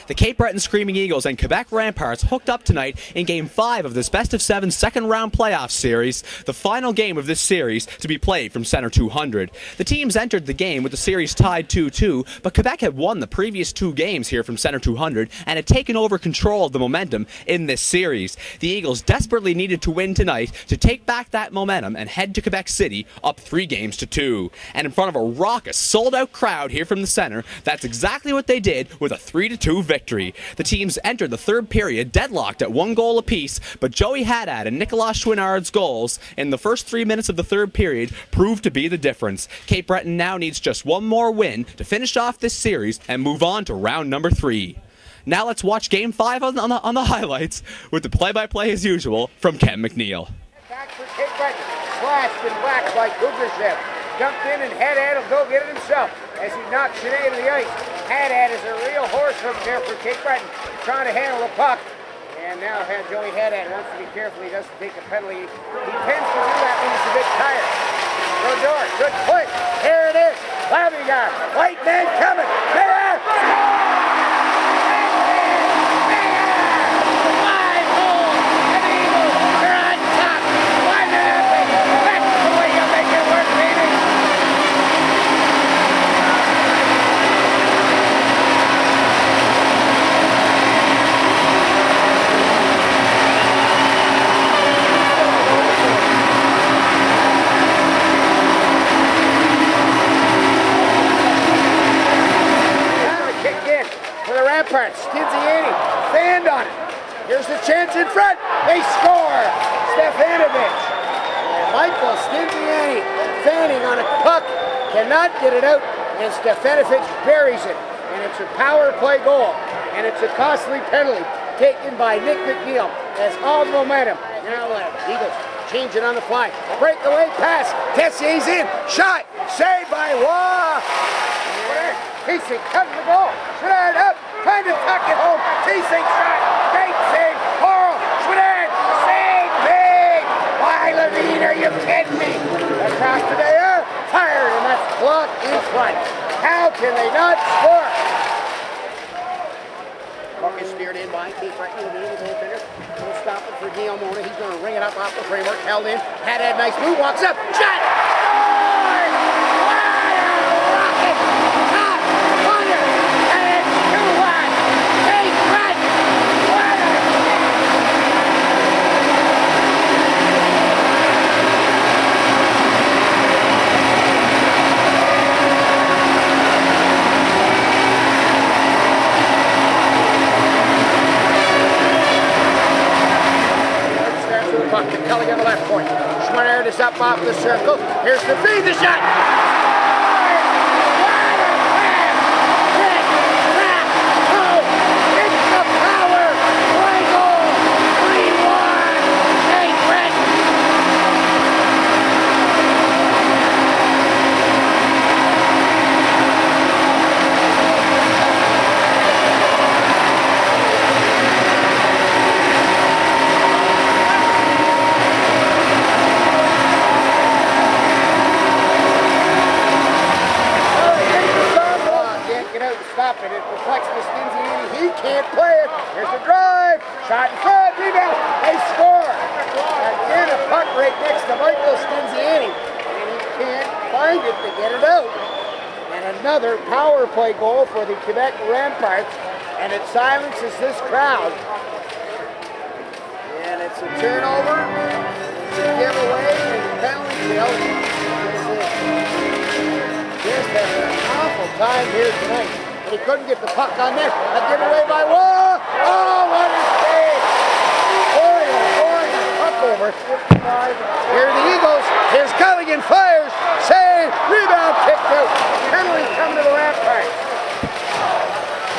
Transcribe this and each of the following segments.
The Cape Breton Screaming Eagles and Quebec Ramparts hooked up tonight in Game 5 of this best-of-7 second-round playoff series, the final game of this series to be played from Centre 200. The teams entered the game with the series tied 2-2, but Quebec had won the previous 2 games here from Centre 200 and had taken over control of the momentum in this series. The Eagles desperately needed to win tonight to take back that momentum and head to Quebec City up 3-2. And in front of a raucous, sold-out crowd here from the Centre, that's exactly what they did with a 3-2 victory. The teams entered the third period deadlocked at 1 goal apiece, but Joey Haddad and Nicolas Chouinard's goals in the first 3 minutes of the third period proved to be the difference. Cape Breton now needs just one more win to finish off this series and move on to round number 3. Now let's watch Game 5 on the highlights with the play-by-play as usual from Ken McNeil. Back for Cape Breton, slashed and whacked by Kudrashev. Jumped in and Haddad will go get it himself as he knocks it into the ice. Haddad is a real horse hook there for Cape Breton, trying to handle the puck. And now Joey Haddad wants to be careful he doesn't take a penalty. He tends to do that when he's a bit tired. Good door, good push. Here it is. Lavigar, white man coming. There! Stinziani fanned on it. Here's the chance in front. They score. Stefanovic. And Michael Stinziani fanning on a puck. Cannot get it out. And Stefanovic buries it. And it's a power play goal. And it's a costly penalty taken by Nick McNeil. As all momentum. Now Eagles change it on the fly. Breakaway pass. Tessier's in. Shot. Saved by Waugh. Teesink cutting the goal. Chouinard up. Trying to tuck it home. Teesink shot. Great save. Coral. Chouinard. Save big. Why, Levine, are you kidding me? Across the air. Fired, and that's blocked in front. How can they not score? Puck is steered in by Cape Breton. The Eagles goaltender. No stopping for Guillaume Mona. He's going to ring it up off the framework. Held in. Haddad, nice move. Walks up. Shot. Score! What a rocket! Top corner. And it's 2-1. Cape Breton. What a puck to Kelly on the left point. Chouinard is up off the circle. Here's the feed, the shot. It's the power play goal. 3-1. Cape Breton. Stop it. It reflects the Stinziani. He can't play it. Here's the drive. Shot in front. Rebound. They score. Again, a puck right next to Michael Stinziani. And he can't find it to get it out. And another power play goal for the Quebec Ramparts. And it silences this crowd. And it's a turnover. It's a giveaway. And a penalty kill. Just having an awful time here tonight. He couldn't get the puck on net. A giveaway by Waugh. Oh, what a save! Boring puck over. Here are the Eagles. Here's Culligan, fires, save, rebound, kicked out. Penalty coming to the Ramparts.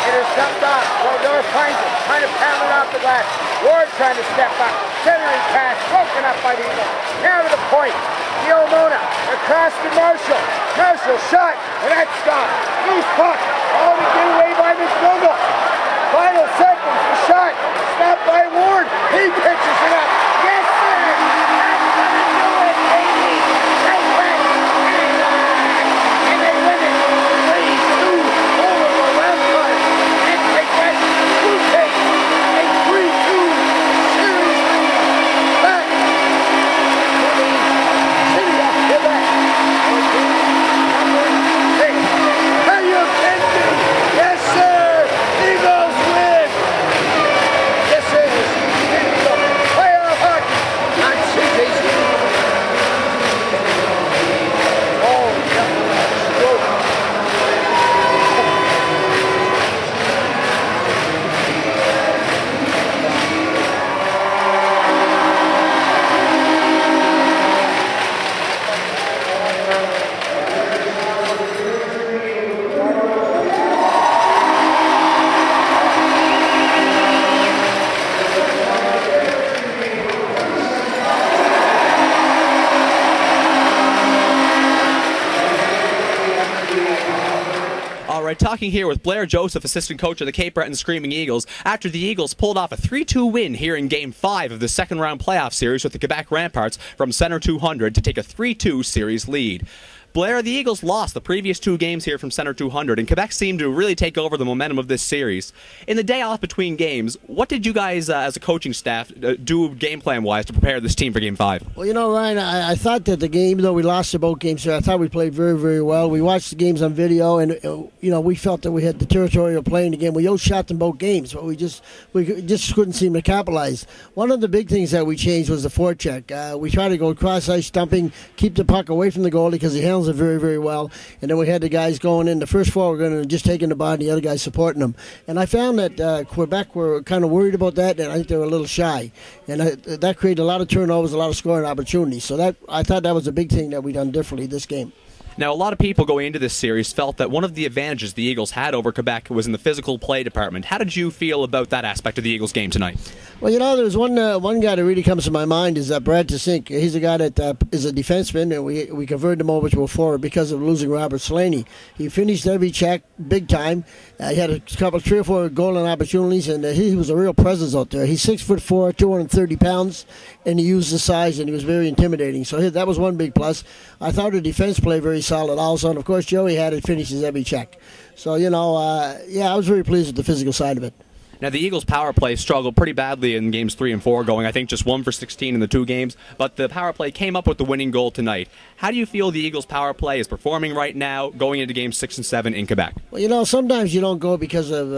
It is dumped off. Wardor finds it, trying to pound it off the glass. Ward trying to step up. Centering pass, broken up by the Eagles. Now to the point. Guillaume Mona across to Marshall. Marshall shot, and that's stopped. Loose puck. All to get away by McDougall. Final seconds, the shot. Stopped by Ward. He pitches it up. Yes, sir. That's gonna do it, baby. Cape Breton. And they win it. 3-2 over the Ramparts. And Cape Breton All right, talking here with Blair Joseph, assistant coach of the Cape Breton Screaming Eagles, after the Eagles pulled off a 3-2 win here in Game 5 of the second round playoff series with the Quebec Ramparts from Center 200 to take a 3-2 series lead. Blair, the Eagles lost the previous 2 games here from Center 200, and Quebec seemed to really take over the momentum of this series. In the day off between games, what did you guys, as a coaching staff, do game plan-wise to prepare this team for Game 5? Well, you know, Ryan, I thought that the game, though we lost the both games, I thought we played very, very well. We watched the games on video, and we felt that we had the territorial playing again. We outshot them both games, but we just couldn't seem to capitalize. One of the big things that we changed was the forecheck. We tried to go cross-ice stumping, keep the puck away from the goalie because he handles it very, very well. And then we had the guys going in. The first 4 were going to just taking the ball, and the other guys supporting them. And I found that Quebec were kind of worried about that, and I think they were a little shy. And that created a lot of turnovers, a lot of scoring opportunities. So I thought that was a big thing that we done differently this game. Now, a lot of people going into this series felt that one of the advantages the Eagles had over Quebec was in the physical play department. How did you feel about that aspect of the Eagles game tonight? Well, you know, there's one guy that really comes to my mind is Brad Tasink. He's a guy that is a defenseman, and we converted him over to a forward because of losing Robert Slaney. He finished every check big time. He had a couple, 3 or 4 golden opportunities, and he was a real presence out there. He's 6'4", 230 pounds, and he used the size, and he was very intimidating. So that was one big plus. I thought the defense played very solid also, and of course Joey had it, finishes every check. So, you know, I was very pleased with the physical side of it. Now, the Eagles' power play struggled pretty badly in games 3 and 4, going, I think, just 1 for 16 in the 2 games, but the power play came up with the winning goal tonight. How do you feel the Eagles' power play is performing right now, going into games 6 and 7 in Quebec? Well, you know, sometimes you don't go because of,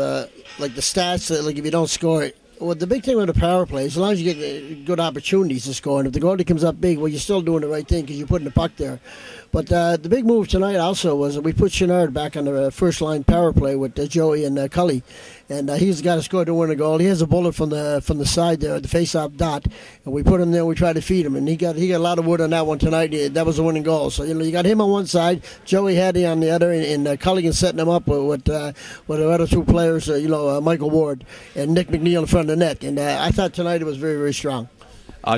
like, the stats, like if you don't score it. Well, the big thing with the power play is as long as you get good opportunities to score, and if the goalie comes up big, well, you're still doing the right thing because you're putting the puck there. But the big move tonight also was that we put Chenard back on the first-line power play with Joey and Cully, and he's got to score to win a goal. He has a bullet from the side there, the face-off dot, and we put him there. We tried to feed him, and he got a lot of wood on that one tonight. That was a winning goal. So you know, you got him on one side, Joey Hattie on the other, and Culligan setting him up with the other 2 players, Michael Ward and Nick McNeil in front of the net. And I thought tonight it was very, very strong.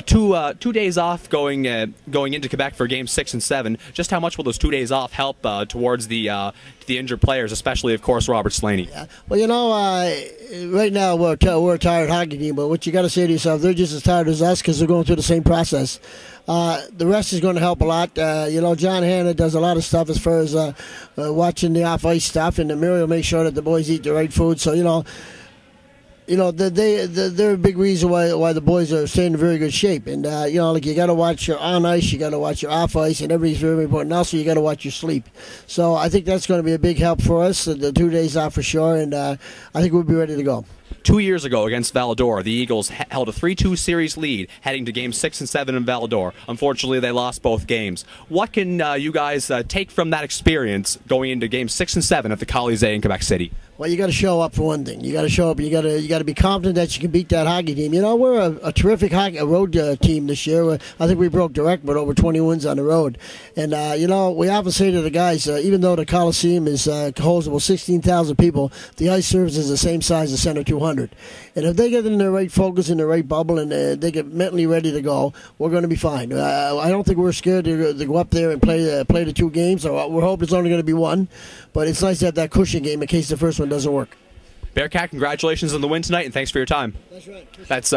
2 days off going into Quebec for games 6 and 7. Just how much will those 2 days off help towards the injured players, especially, of course, Robert Slaney? Yeah. Well, you know, right now we're a tired hockey team, but what you got to say to yourself, they're just as tired as us because they're going through the same process. The rest is going to help a lot. You know, John Hanna does a lot of stuff as far as watching the off-ice stuff, and Muriel makes sure that the boys eat the right food. So, they're a big reason why the boys are staying in very good shape. And, like you got to watch your on ice, you got to watch your off ice, and everything's very, very important. Also, you got to watch your sleep. So I think that's going to be a big help for us, the 2 days off for sure, and I think we'll be ready to go. 2 years ago against Val-d'Or, the Eagles held a 3-2 series lead heading to games 6 and 7 in Val-d'Or. Unfortunately, they lost both games. What can you guys take from that experience going into games 6 and 7 at the Colisée in Quebec City? Well, you got to show up for one thing. You got to show up. You got to be confident that you can beat that hockey team. You know, we're a terrific road team this year. I think we broke the record with over 20 wins on the road. And we often say to the guys, even though the Coliseum holds about 16,000 people, the ice surface is the same size as Center 200. And if they get in the right focus, in the right bubble, and they get mentally ready to go, we're going to be fine. I don't think we're scared to go up there and play the 2 games. So we're hoping it's only going to be 1. But it's nice to have that cushion game in case the first one doesn't work. Bearcat, congratulations on the win tonight, and thanks for your time. That's right. That's